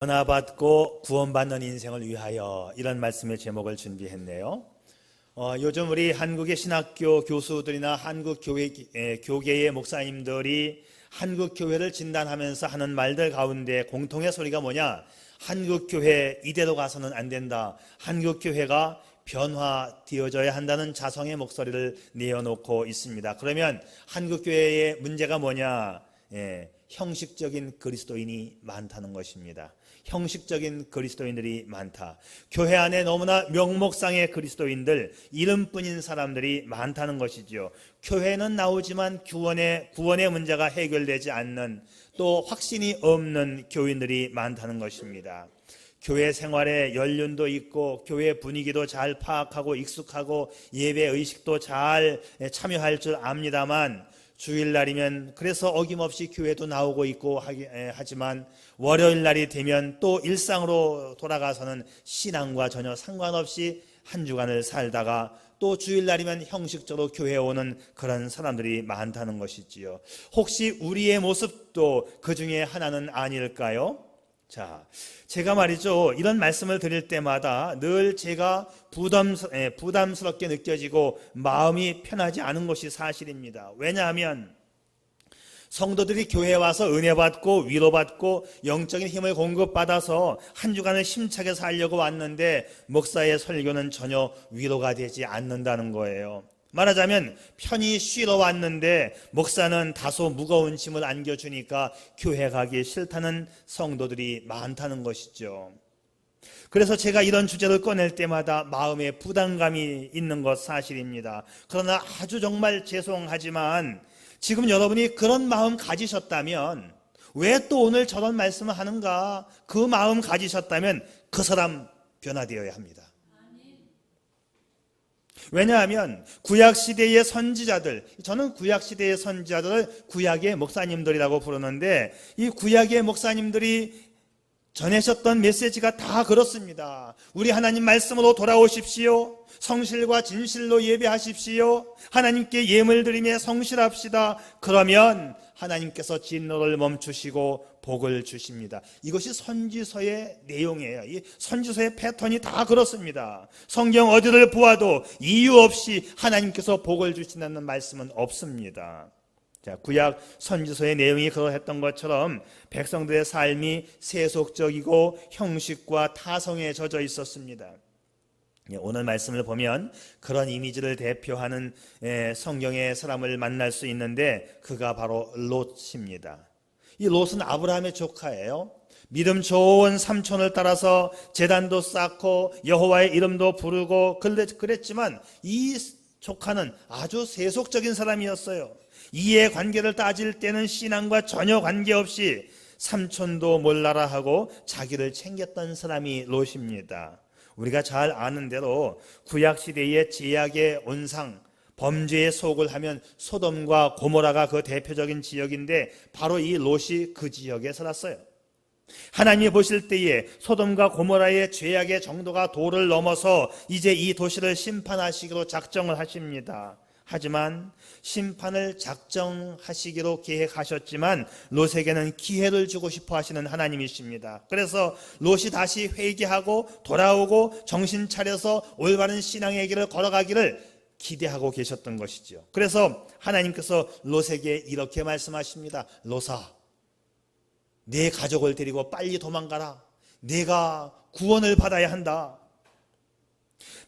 변화받고 구원받는 인생을 위하여, 이런 말씀의 제목을 준비했네요. 요즘 우리 한국의 신학교 교수들이나 한국 교계의 목사님들이 한국 교회를 진단하면서 하는 말들 가운데 공통의 소리가 뭐냐? 한국 교회 이대로 가서는 안 된다. 한국 교회가 변화되어져야 한다는 자성의 목소리를 내어놓고 있습니다. 그러면 한국 교회의 문제가 뭐냐? 형식적인 그리스도인이 많다는 것입니다. 형식적인 그리스도인들이 많다. 교회 안에 너무나 명목상의 그리스도인들, 이름뿐인 사람들이 많다는 것이죠. 교회는 나오지만 구원의 문제가 해결되지 않는, 또 확신이 없는 교인들이 많다는 것입니다. 교회 생활에 연륜도 있고 교회 분위기도 잘 파악하고 익숙하고 예배 의식도 잘 참여할 줄 압니다만, 주일날이면 그래서 어김없이 교회도 나오고 있고 하지만 월요일날이 되면 또 일상으로 돌아가서는 신앙과 전혀 상관없이 한 주간을 살다가 또 주일날이면 형식적으로 교회에 오는 그런 사람들이 많다는 것이지요. 혹시 우리의 모습도 그 중에 하나는 아닐까요? 자, 제가 말이죠, 이런 말씀을 드릴 때마다 늘 제가 부담스럽게 느껴지고 마음이 편하지 않은 것이 사실입니다. 왜냐하면 성도들이 교회에 와서 은혜 받고 위로받고 영적인 힘을 공급받아서 한 주간을 힘차게 살려고 왔는데 목사의 설교는 전혀 위로가 되지 않는다는 거예요. 말하자면 편히 쉬러 왔는데 목사는 다소 무거운 짐을 안겨주니까 교회 가기 싫다는 성도들이 많다는 것이죠. 그래서 제가 이런 주제를 꺼낼 때마다 마음에 부담감이 있는 것 사실입니다. 그러나 아주 정말 죄송하지만 지금 여러분이 그런 마음 가지셨다면, 왜 또 오늘 저런 말씀을 하는가? 그 마음 가지셨다면 그 사람 변화되어야 합니다. 왜냐하면 구약시대의 선지자들, 저는 구약시대의 선지자들을 구약의 목사님들이라고 부르는데, 이 구약의 목사님들이 전하셨던 메시지가 다 그렇습니다. 우리 하나님 말씀으로 돌아오십시오. 성실과 진실로 예배하십시오. 하나님께 예물 드리며 성실합시다. 그러면 하나님께서 진노를 멈추시고 복을 주십니다. 이것이 선지서의 내용이에요. 이 선지서의 패턴이 다 그렇습니다. 성경 어디를 보아도 이유 없이 하나님께서 복을 주신다는 말씀은 없습니다. 자, 구약 선지서의 내용이 그러했던 것처럼 백성들의 삶이 세속적이고 형식과 타성에 젖어 있었습니다. 오늘 말씀을 보면 그런 이미지를 대표하는 성경의 사람을 만날 수 있는데, 그가 바로 롯입니다. 이 롯은 아브라함의 조카예요. 믿음 좋은 삼촌을 따라서 제단도 쌓고 여호와의 이름도 부르고 그랬지만 이 조카는 아주 세속적인 사람이었어요. 이해 관계를 따질 때는 신앙과 전혀 관계없이 삼촌도 몰라라 하고 자기를 챙겼던 사람이 롯입니다. 우리가 잘 아는 대로 구약시대의 제약의 온상, 범죄의 속을 하면 소돔과 고모라가 그 대표적인 지역인데, 바로 이 롯이 그 지역에 살았어요. 하나님이 보실 때에 소돔과 고모라의 죄악의 정도가 도를 넘어서 이제 이 도시를 심판하시기로 작정을 하십니다. 하지만 심판을 작정하시기로 계획하셨지만 롯에게는 기회를 주고 싶어 하시는 하나님이십니다. 그래서 롯이 다시 회개하고 돌아오고 정신 차려서 올바른 신앙의 길을 걸어가기를 기대하고 계셨던 것이죠. 그래서 하나님께서 롯에게 이렇게 말씀하십니다. 롯아, 내 가족을 데리고 빨리 도망가라. 내가 구원을 받아야 한다.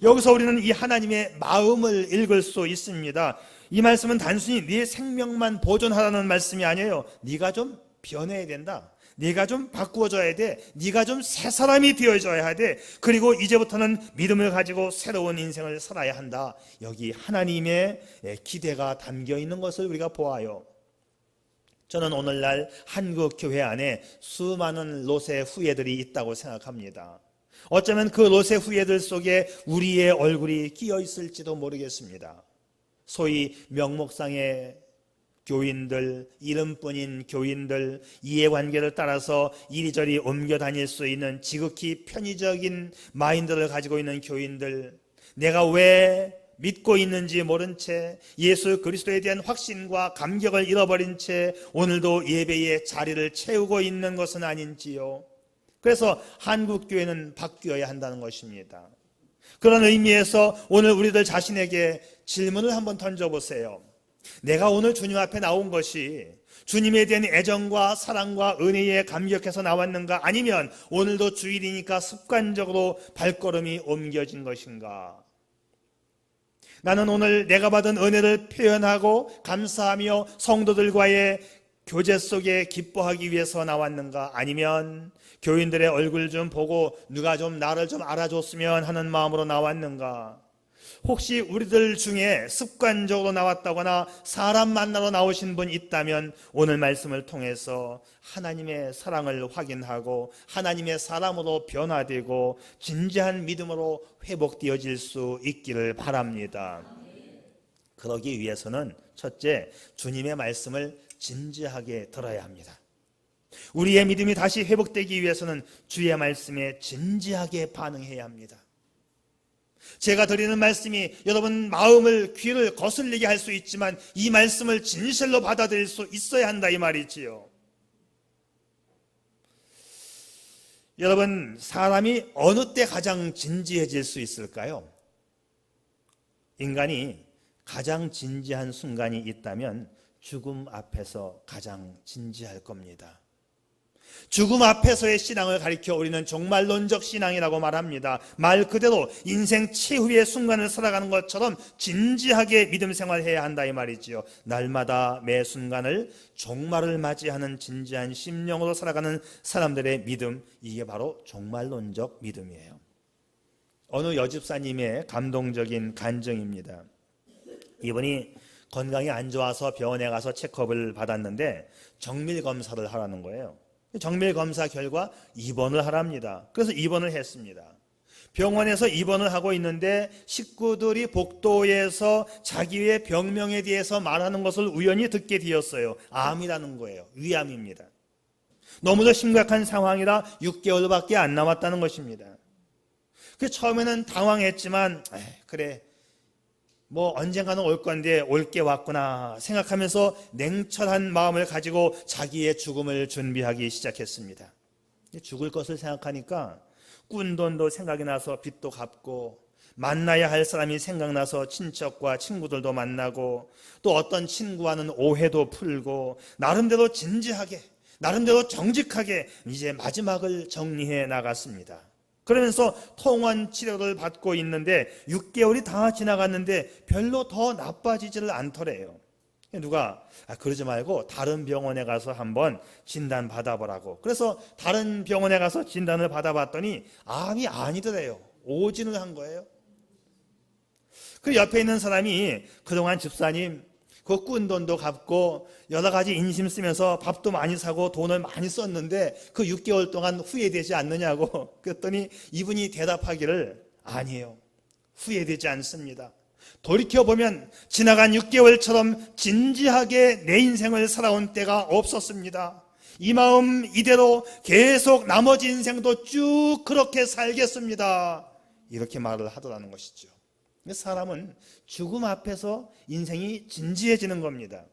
여기서 우리는 이 하나님의 마음을 읽을 수 있습니다. 이 말씀은 단순히 네 생명만 보존하라는 말씀이 아니에요. 네가 좀 변해야 된다. 네가 좀 바꾸어져야 돼. 네가 좀 새 사람이 되어져야 돼. 그리고 이제부터는 믿음을 가지고 새로운 인생을 살아야 한다. 여기 하나님의 기대가 담겨 있는 것을 우리가 보아요. 저는 오늘날 한국 교회 안에 수많은 롯의 후예들이 있다고 생각합니다. 어쩌면 그 롯의 후예들 속에 우리의 얼굴이 끼어 있을지도 모르겠습니다. 소위 명목상의 교인들, 이름뿐인 교인들, 이해관계를 따라서 이리저리 옮겨 다닐 수 있는 지극히 편의적인 마인드를 가지고 있는 교인들, 내가 왜 믿고 있는지 모른 채 예수 그리스도에 대한 확신과 감격을 잃어버린 채 오늘도 예배의 자리를 채우고 있는 것은 아닌지요. 그래서 한국교회는 바뀌어야 한다는 것입니다. 그런 의미에서 오늘 우리들 자신에게 질문을 한번 던져보세요. 내가 오늘 주님 앞에 나온 것이 주님에 대한 애정과 사랑과 은혜에 감격해서 나왔는가, 아니면 오늘도 주일이니까 습관적으로 발걸음이 옮겨진 것인가? 나는 오늘 내가 받은 은혜를 표현하고 감사하며 성도들과의 교제 속에 기뻐하기 위해서 나왔는가, 아니면 교인들의 얼굴 좀 보고 누가 좀 나를 좀 알아줬으면 하는 마음으로 나왔는가? 혹시 우리들 중에 습관적으로 나왔다거나 사람 만나러 나오신 분 있다면 오늘 말씀을 통해서 하나님의 사랑을 확인하고 하나님의 사람으로 변화되고 진지한 믿음으로 회복되어질 수 있기를 바랍니다. 그러기 위해서는 첫째, 주님의 말씀을 진지하게 들어야 합니다. 우리의 믿음이 다시 회복되기 위해서는 주의 말씀에 진지하게 반응해야 합니다. 제가 드리는 말씀이 여러분 마음을, 귀를 거슬리게 할 수 있지만 이 말씀을 진실로 받아들일 수 있어야 한다, 이 말이지요. 여러분, 사람이 어느 때 가장 진지해질 수 있을까요? 인간이 가장 진지한 순간이 있다면 죽음 앞에서 가장 진지할 겁니다. 죽음 앞에서의 신앙을 가리켜 우리는 종말론적 신앙이라고 말합니다. 말 그대로 인생 최후의 순간을 살아가는 것처럼 진지하게 믿음 생활해야 한다, 이 말이지요. 날마다 매 순간을 종말을 맞이하는 진지한 심령으로 살아가는 사람들의 믿음, 이게 바로 종말론적 믿음이에요. 어느 여집사님의 감동적인 간증입니다. 이분이 건강이 안 좋아서 병원에 가서 체크업을 받았는데 정밀검사를 하라는 거예요. 정밀검사 결과 입원을 하랍니다. 그래서 입원을 했습니다. 병원에서 입원을 하고 있는데 식구들이 복도에서 자기의 병명에 대해서 말하는 것을 우연히 듣게 되었어요. 암이라는 거예요. 위암입니다. 너무도 심각한 상황이라 6개월밖에 안 남았다는 것입니다. 그 처음에는 당황했지만 그래 뭐 언젠가는 올 건데 올 게 왔구나 생각하면서 냉철한 마음을 가지고 자기의 죽음을 준비하기 시작했습니다. 죽을 것을 생각하니까 꾼 돈도 생각이 나서 빚도 갚고, 만나야 할 사람이 생각나서 친척과 친구들도 만나고, 또 어떤 친구와는 오해도 풀고, 나름대로 진지하게, 나름대로 정직하게 이제 마지막을 정리해 나갔습니다. 그러면서 통원 치료를 받고 있는데 6개월이 다 지나갔는데 별로 더 나빠지지를 않더래요. 누가 그러지 말고 다른 병원에 가서 한번 진단 받아보라고. 그래서 다른 병원에 가서 진단을 받아봤더니 암이 아니더래요. 오진을 한 거예요. 그 옆에 있는 사람이 그동안 집사님 그 꾼 돈도 갚고 여러 가지 인심 쓰면서 밥도 많이 사고 돈을 많이 썼는데 그 6개월 동안 후회되지 않느냐고. 그랬더니 이분이 대답하기를 아니에요. 후회되지 않습니다. 돌이켜보면 지나간 6개월처럼 진지하게 내 인생을 살아온 때가 없었습니다. 이 마음 이대로 계속 나머지 인생도 쭉 그렇게 살겠습니다. 이렇게 말을 하더라는 것이죠. 사람은 죽음 앞에서 인생이 진지해지는 겁니다.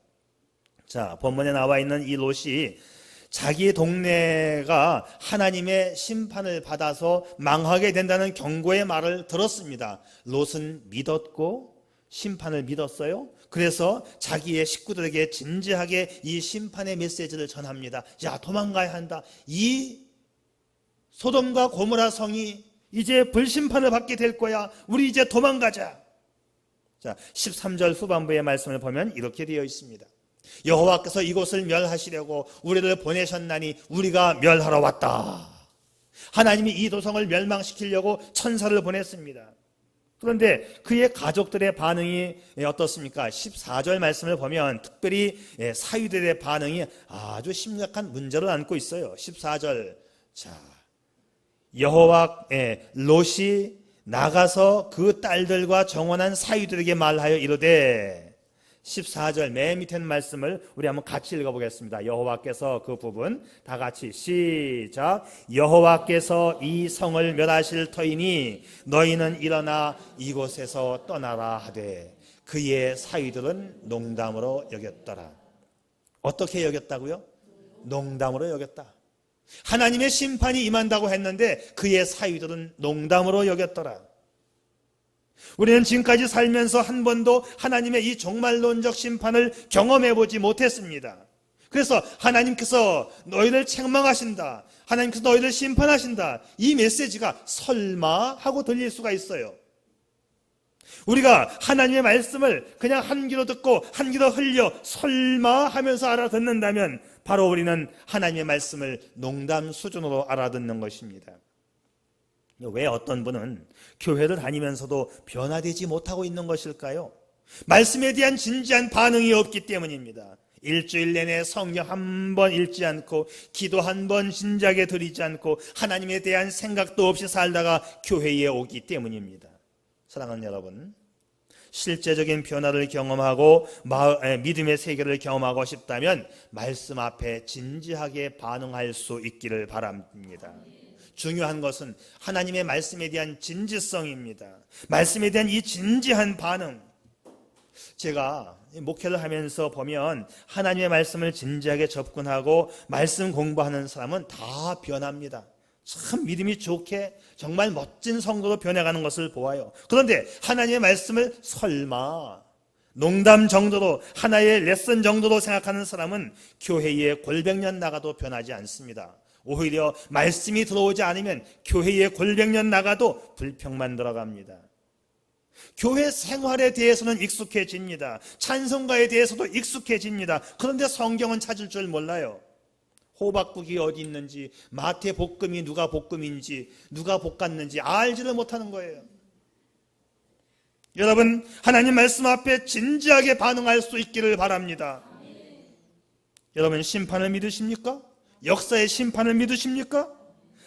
자, 본문에 나와 있는 이 롯이 자기 동네가 하나님의 심판을 받아서 망하게 된다는 경고의 말을 들었습니다. 롯은 믿었고 심판을 믿었어요. 그래서 자기의 식구들에게 진지하게 이 심판의 메시지를 전합니다. 야, 도망가야 한다. 이 소돔과 고모라 성이 이제 불심판을 받게 될 거야. 우리 이제 도망가자. 자, 13절 후반부의 말씀을 보면 이렇게 되어 있습니다. 여호와께서 이곳을 멸하시려고 우리를 보내셨나니 우리가 멸하러 왔다. 하나님이 이 도성을 멸망시키려고 천사를 보냈습니다. 그런데 그의 가족들의 반응이 어떻습니까? 14절 말씀을 보면 특별히 사위들의 반응이 아주 심각한 문제를 안고 있어요. 14절. 자, 롯이 나가서 그 딸들과 정원한 사위들에게 말하여 이르되, 14절 맨 밑에 말씀을 우리 한번 같이 읽어보겠습니다. 여호와께서 그 부분 다 같이 시작. 여호와께서 이 성을 멸하실 터이니 너희는 일어나 이곳에서 떠나라 하되 그의 사위들은 농담으로 여겼더라. 어떻게 여겼다고요? 농담으로 여겼다. 하나님의 심판이 임한다고 했는데 그의 사위들은 농담으로 여겼더라. 우리는 지금까지 살면서 한 번도 하나님의 이 종말론적 심판을 경험해보지 못했습니다. 그래서 하나님께서 너희를 책망하신다, 하나님께서 너희를 심판하신다, 이 메시지가 설마 하고 들릴 수가 있어요. 우리가 하나님의 말씀을 그냥 한 귀로 듣고 한 귀로 흘려 설마 하면서 알아듣는다면 바로 우리는 하나님의 말씀을 농담 수준으로 알아듣는 것입니다. 왜 어떤 분은 교회를 다니면서도 변화되지 못하고 있는 것일까요? 말씀에 대한 진지한 반응이 없기 때문입니다. 일주일 내내 성경 한 번 읽지 않고 기도 한 번 진지하게 드리지 않고 하나님에 대한 생각도 없이 살다가 교회에 오기 때문입니다. 사랑하는 여러분, 실제적인 변화를 경험하고 믿음의 세계를 경험하고 싶다면 말씀 앞에 진지하게 반응할 수 있기를 바랍니다. 중요한 것은 하나님의 말씀에 대한 진지성입니다. 말씀에 대한 이 진지한 반응. 제가 목회를 하면서 보면 하나님의 말씀을 진지하게 접근하고 말씀 공부하는 사람은 다 변합니다. 참 믿음이 좋게 정말 멋진 성도로 변해가는 것을 보아요. 그런데 하나님의 말씀을 설마 농담 정도로 하나의 레슨 정도로 생각하는 사람은 교회에 골백년 나가도 변하지 않습니다. 오히려 말씀이 들어오지 않으면 교회에 골백년 나가도 불평만 들어갑니다. 교회 생활에 대해서는 익숙해집니다. 찬송가에 대해서도 익숙해집니다. 그런데 성경은 찾을 줄 몰라요. 호박국이 어디 있는지, 마태복음이 누가 볶음인지, 누가 볶았는지 알지를 못하는 거예요. 여러분, 하나님 말씀 앞에 진지하게 반응할 수 있기를 바랍니다. 여러분, 심판을 믿으십니까? 역사의 심판을 믿으십니까?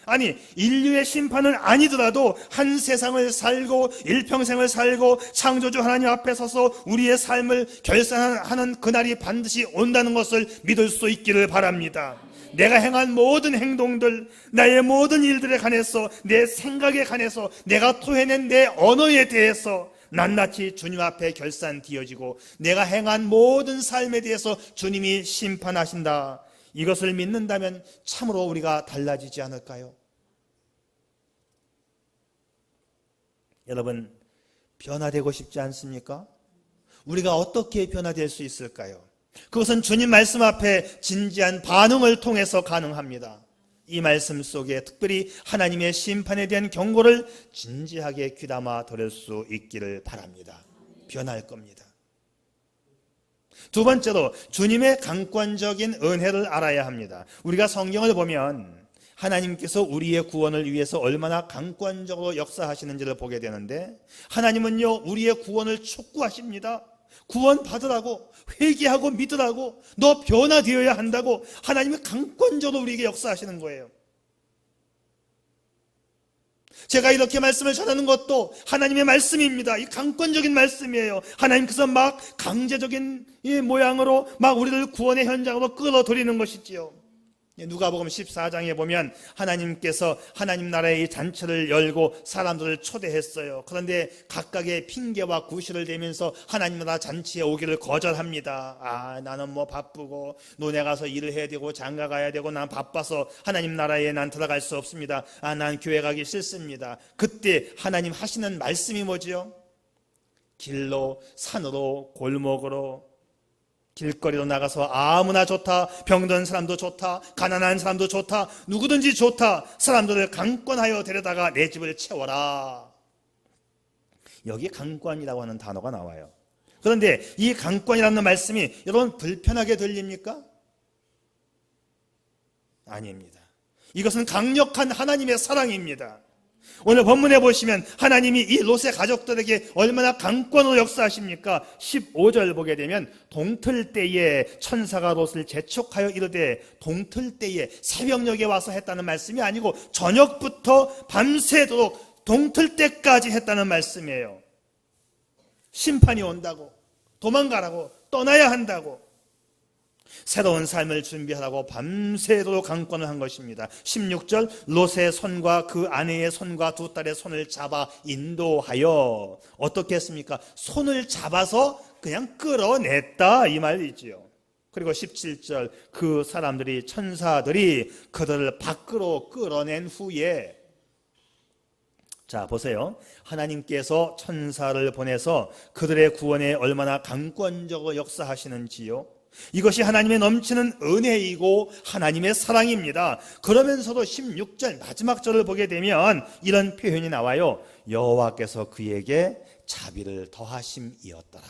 아니, 인류의 심판은 아니더라도 한 세상을 살고 일평생을 살고 창조주 하나님 앞에 서서 우리의 삶을 결산하는 그날이 반드시 온다는 것을 믿을 수 있기를 바랍니다. 내가 행한 모든 행동들, 나의 모든 일들에 관해서, 내 생각에 관해서, 내가 토해낸 내 언어에 대해서 낱낱이 주님 앞에 결산되어지고 내가 행한 모든 삶에 대해서 주님이 심판하신다. 이것을 믿는다면 참으로 우리가 달라지지 않을까요? 여러분, 변화되고 싶지 않습니까? 우리가 어떻게 변화될 수 있을까요? 그것은 주님 말씀 앞에 진지한 반응을 통해서 가능합니다. 이 말씀 속에 특별히 하나님의 심판에 대한 경고를 진지하게 귀담아 들을 수 있기를 바랍니다. 변할 겁니다. 두 번째로 주님의 강권적인 은혜를 알아야 합니다. 우리가 성경을 보면 하나님께서 우리의 구원을 위해서 얼마나 강권적으로 역사하시는지를 보게 되는데 하나님은요, 우리의 구원을 촉구하십니다. 구원 받으라고, 회개하고 믿으라고, 너 변화되어야 한다고 하나님이 강권적으로 우리에게 역사하시는 거예요. 제가 이렇게 말씀을 전하는 것도 하나님의 말씀입니다. 이 강권적인 말씀이에요. 하나님께서 막 강제적인 이 모양으로 막 우리를 구원의 현장으로 끌어들이는 것이지요. 누가복음 14장에 보면 하나님께서 하나님 나라의 이 잔치를 열고 사람들을 초대했어요. 그런데 각각의 핑계와 구실을 대면서 하나님 나라 잔치에 오기를 거절합니다. 나는 뭐 바쁘고 논에 가서 일을 해야 되고 장가 가야 되고 난 바빠서 하나님 나라에 난 들어갈 수 없습니다. 난 교회 가기 싫습니다. 그때 하나님 하시는 말씀이 뭐지요? 길로, 산으로, 골목으로, 길거리로 나가서 아무나 좋다, 병든 사람도 좋다, 가난한 사람도 좋다, 누구든지 좋다, 사람들을 강권하여 데려다가 내 집을 채워라. 여기 강권이라고 하는 단어가 나와요. 그런데 이 강권이라는 말씀이 여러분 불편하게 들립니까? 아닙니다. 이것은 강력한 하나님의 사랑입니다. 오늘 본문에 보시면 하나님이 이 롯의 가족들에게 얼마나 강권으로 역사하십니까? 15절 보게 되면 동틀 때에 천사가 롯을 재촉하여 이르되, 동틀 때에 새벽녘에 와서 했다는 말씀이 아니고 저녁부터 밤새도록 동틀 때까지 했다는 말씀이에요. 심판이 온다고, 도망가라고, 떠나야 한다고, 새로운 삶을 준비하라고 밤새도록 강권을 한 것입니다. 16절, 롯의 손과 그 아내의 손과 두 딸의 손을 잡아 인도하여, 어떻게 했습니까? 손을 잡아서 그냥 끌어냈다, 이 말이지요. 그리고 17절 그 사람들이 천사들이 그들을 밖으로 끌어낸 후에 자 보세요. 하나님께서 천사를 보내서 그들의 구원에 얼마나 강권적으로 역사하시는지요. 이것이 하나님의 넘치는 은혜이고 하나님의 사랑입니다. 그러면서도 16절 마지막 절을 보게 되면 이런 표현이 나와요. 여호와께서 그에게 자비를 더하심이었더라.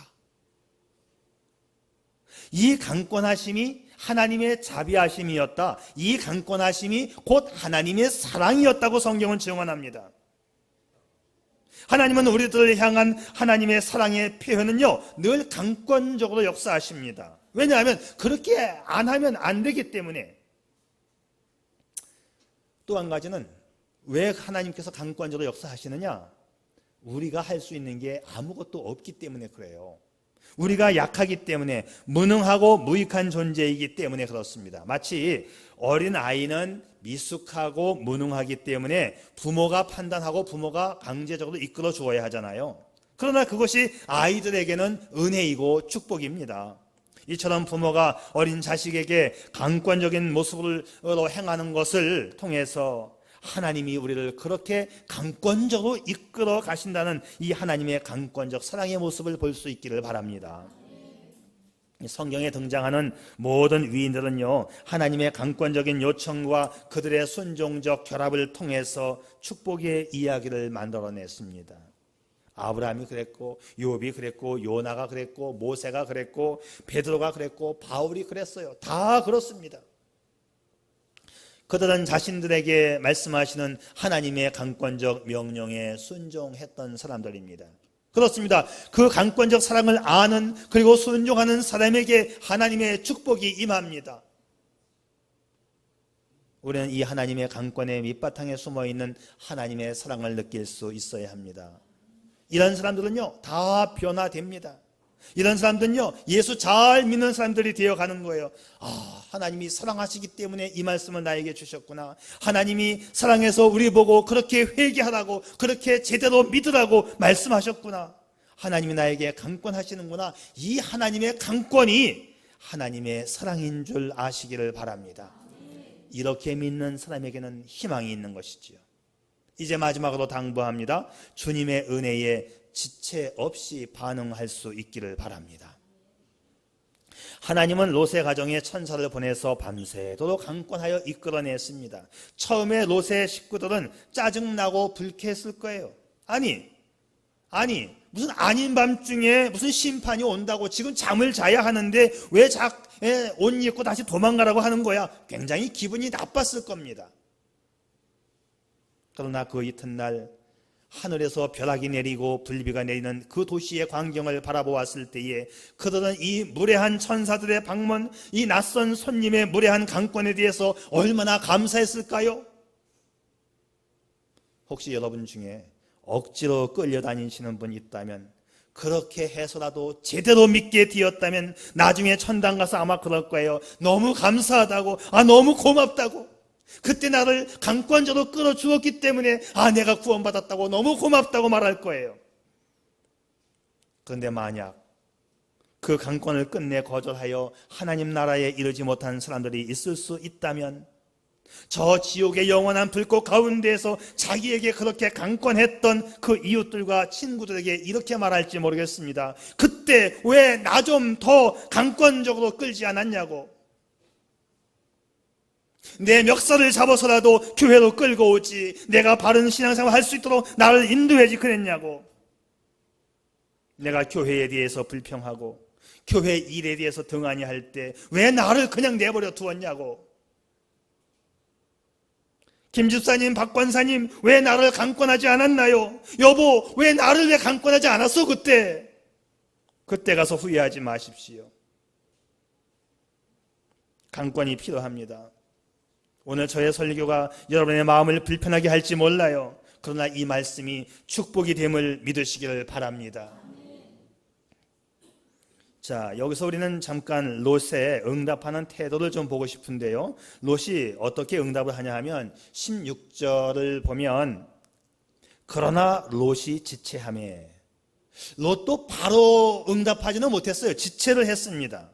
이 강권하심이 하나님의 자비하심이었다. 이 강권하심이 곧 하나님의 사랑이었다고 성경은 증언합니다. 하나님은 우리들을 향한 하나님의 사랑의 표현은요 늘 강권적으로 역사하십니다. 왜냐하면 그렇게 안 하면 안 되기 때문에. 또 한 가지는 왜 하나님께서 강권적으로 역사하시느냐? 우리가 할 수 있는 게 아무것도 없기 때문에 그래요. 우리가 약하기 때문에, 무능하고 무익한 존재이기 때문에 그렇습니다. 마치 어린 아이는 미숙하고 무능하기 때문에 부모가 판단하고 부모가 강제적으로 이끌어 주어야 하잖아요. 그러나 그것이 아이들에게는 은혜이고 축복입니다. 이처럼 부모가 어린 자식에게 강권적인 모습으로 행하는 것을 통해서 하나님이 우리를 그렇게 강권적으로 이끌어 가신다는 이 하나님의 강권적 사랑의 모습을 볼 수 있기를 바랍니다. 성경에 등장하는 모든 위인들은요 하나님의 강권적인 요청과 그들의 순종적 결합을 통해서 축복의 이야기를 만들어냈습니다. 아브라함이 그랬고, 욥이 그랬고, 요나가 그랬고, 모세가 그랬고, 베드로가 그랬고, 바울이 그랬어요. 다 그렇습니다. 그들은 자신들에게 말씀하시는 하나님의 강권적 명령에 순종했던 사람들입니다. 그렇습니다. 그 강권적 사랑을 아는 그리고 순종하는 사람에게 하나님의 축복이 임합니다. 우리는 이 하나님의 강권의 밑바탕에 숨어있는 하나님의 사랑을 느낄 수 있어야 합니다. 이런 사람들은요 다 변화됩니다. 이런 사람들은요 예수 잘 믿는 사람들이 되어가는 거예요. 하나님이 사랑하시기 때문에 이 말씀을 나에게 주셨구나. 하나님이 사랑해서 우리 보고 그렇게 회개하라고, 그렇게 제대로 믿으라고 말씀하셨구나. 하나님이 나에게 강권하시는구나. 이 하나님의 강권이 하나님의 사랑인 줄 아시기를 바랍니다. 이렇게 믿는 사람에게는 희망이 있는 것이지요. 이제 마지막으로 당부합니다. 주님의 은혜에 지체 없이 반응할 수 있기를 바랍니다. 하나님은 롯의 가정에 천사를 보내서 밤새도록 강권하여 이끌어냈습니다. 처음에 롯의 식구들은 짜증나고 불쾌했을 거예요. 아니 무슨 아닌 밤중에 무슨 심판이 온다고 지금 잠을 자야 하는데 왜 옷 입고 다시 도망가라고 하는 거야? 굉장히 기분이 나빴을 겁니다. 그러나 그 이튿날 하늘에서 벼락이 내리고 불비가 내리는 그 도시의 광경을 바라보았을 때에 그들은 이 무례한 천사들의 방문, 이 낯선 손님의 무례한 강권에 대해서 얼마나 감사했을까요? 혹시 여러분 중에 억지로 끌려다니시는 분이 있다면, 그렇게 해서라도 제대로 믿게 되었다면 나중에 천당 가서 아마 그럴 거예요. 너무 감사하다고, 너무 고맙다고, 그때 나를 강권적으로 끌어주었기 때문에 내가 구원받았다고 너무 고맙다고 말할 거예요. 그런데 만약 그 강권을 끝내 거절하여 하나님 나라에 이르지 못한 사람들이 있을 수 있다면, 저 지옥의 영원한 불꽃 가운데에서 자기에게 그렇게 강권했던 그 이웃들과 친구들에게 이렇게 말할지 모르겠습니다. 그때 왜 나 좀 더 강권적으로 끌지 않았냐고, 내 멱살을 잡아서라도 교회로 끌고 오지, 내가 바른 신앙생활 할 수 있도록 나를 인도해지 그랬냐고. 내가 교회에 대해서 불평하고 교회 일에 대해서 등한히 할 때 왜 나를 그냥 내버려 두었냐고. 김 집사님, 박 권사님, 왜 나를 강권하지 않았나요? 여보, 왜 나를 왜 강권하지 않았어 그때? 그때 가서 후회하지 마십시오. 강권이 필요합니다. 오늘 저의 설교가 여러분의 마음을 불편하게 할지 몰라요. 그러나 이 말씀이 축복이 됨을 믿으시기를 바랍니다. 자, 여기서 우리는 잠깐 롯의 응답하는 태도를 좀 보고 싶은데요. 롯이 어떻게 응답을 하냐 하면 16절을 보면, 그러나 롯이 지체하매. 롯도 바로 응답하지는 못했어요. 지체를 했습니다.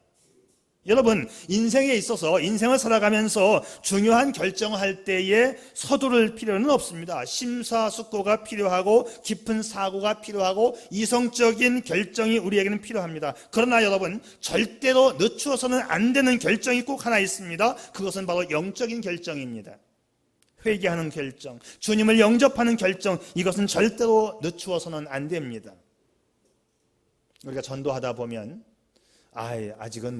여러분, 인생에 있어서 인생을 살아가면서 중요한 결정을 할 때에 서두를 필요는 없습니다. 심사숙고가 필요하고 깊은 사고가 필요하고 이성적인 결정이 우리에게는 필요합니다. 그러나 여러분, 절대로 늦추어서는 안 되는 결정이 꼭 하나 있습니다. 그것은 바로 영적인 결정입니다. 회개하는 결정, 주님을 영접하는 결정, 이것은 절대로 늦추어서는 안 됩니다. 우리가 전도하다 보면 아직은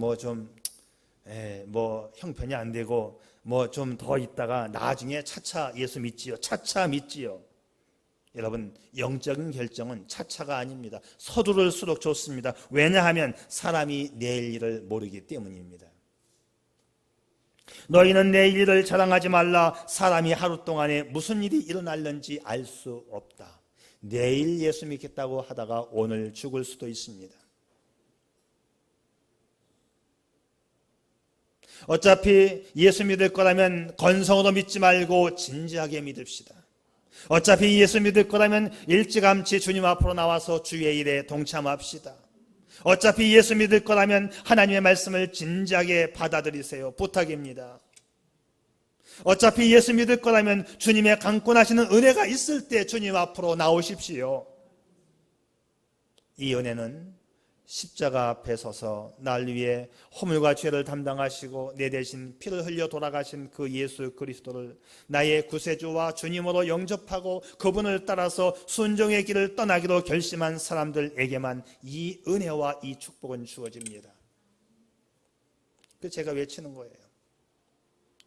형편이 안 되고 좀 더 있다가 나중에 차차 예수 믿지요. 차차 믿지요. 여러분, 영적인 결정은 차차가 아닙니다. 서두를수록 좋습니다. 왜냐하면 사람이 내일 일을 모르기 때문입니다. 너희는 내일 일을 자랑하지 말라. 사람이 하루 동안에 무슨 일이 일어날는지 알 수 없다. 내일 예수 믿겠다고 하다가 오늘 죽을 수도 있습니다. 어차피 예수 믿을 거라면 건성으로 믿지 말고 진지하게 믿읍시다. 어차피 예수 믿을 거라면 일찌감치 주님 앞으로 나와서 주의 일에 동참합시다. 어차피 예수 믿을 거라면 하나님의 말씀을 진지하게 받아들이세요. 부탁입니다. 어차피 예수 믿을 거라면 주님의 강권하시는 은혜가 있을 때 주님 앞으로 나오십시오. 이 은혜는 십자가 앞에 서서 날 위해 허물과 죄를 담당하시고 내 대신 피를 흘려 돌아가신 그 예수 그리스도를 나의 구세주와 주님으로 영접하고 그분을 따라서 순종의 길을 떠나기로 결심한 사람들에게만 이 은혜와 이 축복은 주어집니다. 그래서 제가 외치는 거예요.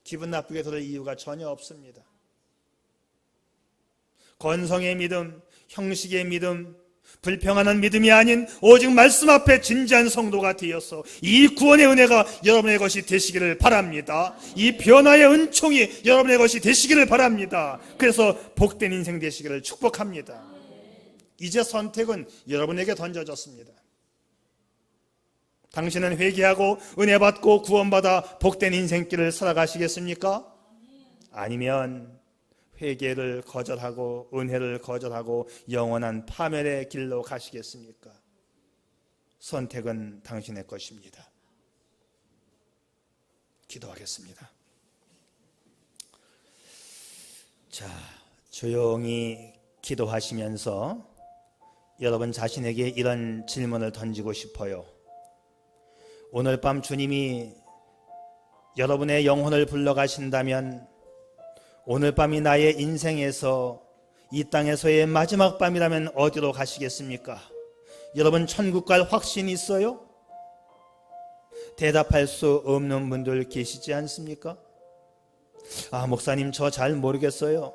기분 나쁘게 들을 이유가 전혀 없습니다. 건성의 믿음, 형식의 믿음, 불평하는 믿음이 아닌 오직 말씀 앞에 진지한 성도가 되어서 이 구원의 은혜가 여러분의 것이 되시기를 바랍니다. 이 변화의 은총이 여러분의 것이 되시기를 바랍니다. 그래서 복된 인생 되시기를 축복합니다. 이제 선택은 여러분에게 던져졌습니다. 당신은 회개하고 은혜 받고 구원받아 복된 인생길을 살아가시겠습니까? 아니면 회개를 거절하고 은혜를 거절하고 영원한 파멸의 길로 가시겠습니까? 선택은 당신의 것입니다. 기도하겠습니다. 자, 조용히 기도하시면서 여러분 자신에게 이런 질문을 던지고 싶어요. 오늘 밤 주님이 여러분의 영혼을 불러가신다면 오늘 밤이 나의 인생에서 이 땅에서의 마지막 밤이라면 어디로 가시겠습니까? 여러분 천국 갈 확신이 있어요? 대답할 수 없는 분들 계시지 않습니까? 목사님 저 잘 모르겠어요.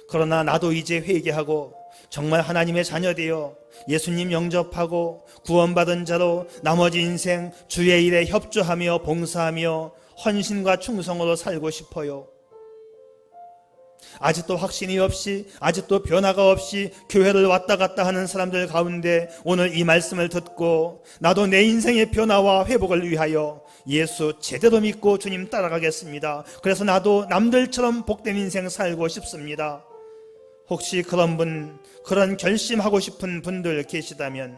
그러나 나도 이제 회개하고 정말 하나님의 자녀 되어 예수님 영접하고 구원받은 자로 나머지 인생 주의 일에 협조하며 봉사하며 헌신과 충성으로 살고 싶어요. 아직도 확신이 없이 아직도 변화가 없이 교회를 왔다 갔다 하는 사람들 가운데 오늘 이 말씀을 듣고 나도 내 인생의 변화와 회복을 위하여 예수 제대로 믿고 주님 따라가겠습니다. 그래서 나도 남들처럼 복된 인생 살고 싶습니다. 혹시 그런 결심하고 싶은 분들 계시다면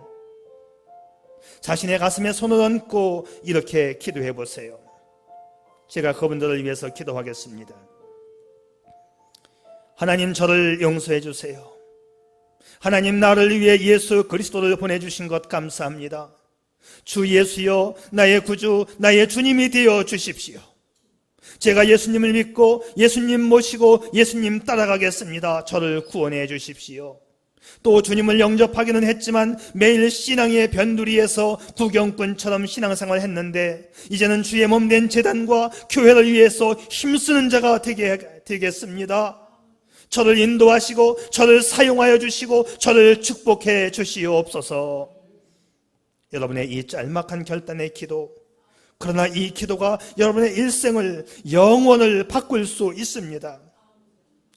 자신의 가슴에 손을 얹고 이렇게 기도해 보세요. 제가 그분들을 위해서 기도하겠습니다. 하나님, 저를 용서해 주세요. 하나님, 나를 위해 예수 그리스도를 보내주신 것 감사합니다. 주 예수여, 나의 구주, 나의 주님이 되어 주십시오. 제가 예수님을 믿고 예수님 모시고 예수님 따라가겠습니다. 저를 구원해 주십시오. 또 주님을 영접하기는 했지만 매일 신앙의 변두리에서 구경꾼처럼 신앙생활을 했는데 이제는 주의 몸된 제단과 교회를 위해서 힘쓰는 자가 되겠습니다. 저를 인도하시고 저를 사용하여 주시고 저를 축복해 주시옵소서. 여러분의 이 짤막한 결단의 기도, 그러나 이 기도가 여러분의 일생을 영원을 바꿀 수 있습니다.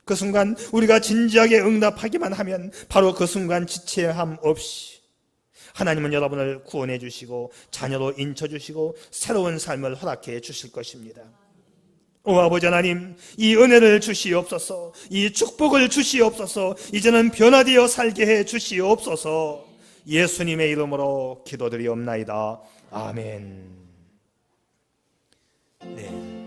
그 순간 우리가 진지하게 응답하기만 하면 바로 그 순간 지체함 없이 하나님은 여러분을 구원해 주시고 자녀로 인쳐 주시고 새로운 삶을 허락해 주실 것입니다. 오 아버지 하나님, 이 은혜를 주시옵소서, 이 축복을 주시옵소서, 이제는 변화되어 살게 해 주시옵소서. 예수님의 이름으로 기도드리옵나이다. 아멘. 네.